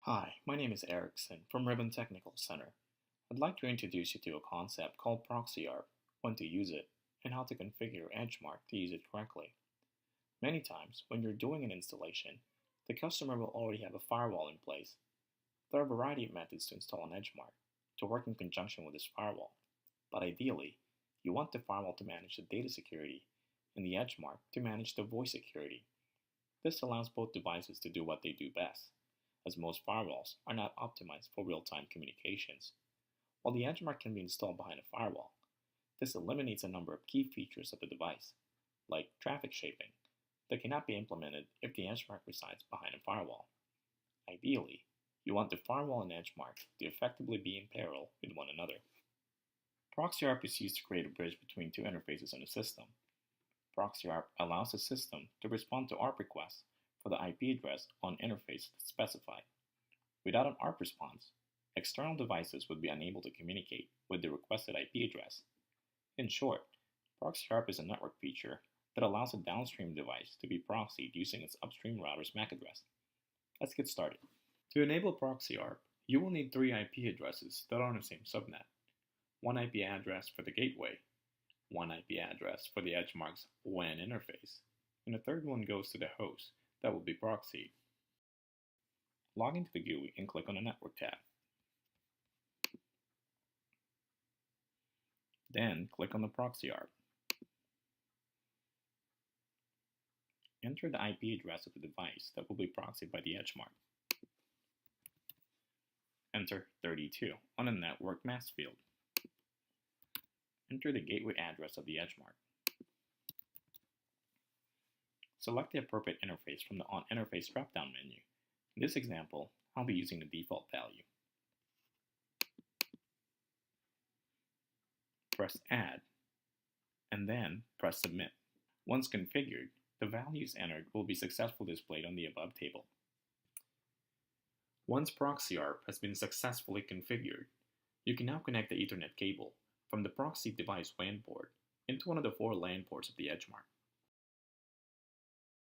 Hi, my name is Erickson from Ribbon Technical Center. I'd like to introduce you to a concept called Proxy ARP, when to use it, and how to configure EdgeMarc to use it correctly. Many times, when you're doing an installation, the customer will already have a firewall in place. There are a variety of methods to install an EdgeMarc to work in conjunction with this firewall, but ideally, you want the firewall to manage the data security and the EdgeMarc to manage the voice security. This allows both devices to do what they do best, as most firewalls are not optimized for real-time communications. While the EdgeMarc can be installed behind a firewall, this eliminates a number of key features of the device, like traffic shaping, that cannot be implemented if the EdgeMarc resides behind a firewall. Ideally, you want the firewall and EdgeMarc to effectively be in parallel with one another. Proxy ARP is used to create a bridge between two interfaces in a system. Proxy ARP allows the system to respond to ARP requests for the IP address on interface that's specified. Without an ARP response, external devices would be unable to communicate with the requested IP address. In short, Proxy ARP is a network feature that allows a downstream device to be proxied using its upstream router's MAC address. Let's get started. To enable Proxy ARP, you will need three IP addresses that are on the same subnet. One IP address for the gateway, one IP address for the EdgeMarc's WAN interface, and a third one goes to the host that will be proxied. Log into the GUI and click on the Network tab. Then click on the Proxy ARP. Enter the IP address of the device that will be proxied by the EdgeMarc. Enter 32 on the Network Mask field. Enter the gateway address of the EdgeMarc. Select the appropriate interface from the On Interface drop-down menu. In this example, I'll be using the default value. Press Add, and then press Submit. Once configured, the values entered will be successfully displayed on the above table. Once Proxy ARP has been successfully configured, you can now connect the Ethernet cable from the proxy device WAN port into one of the four LAN ports of the EdgeMarc.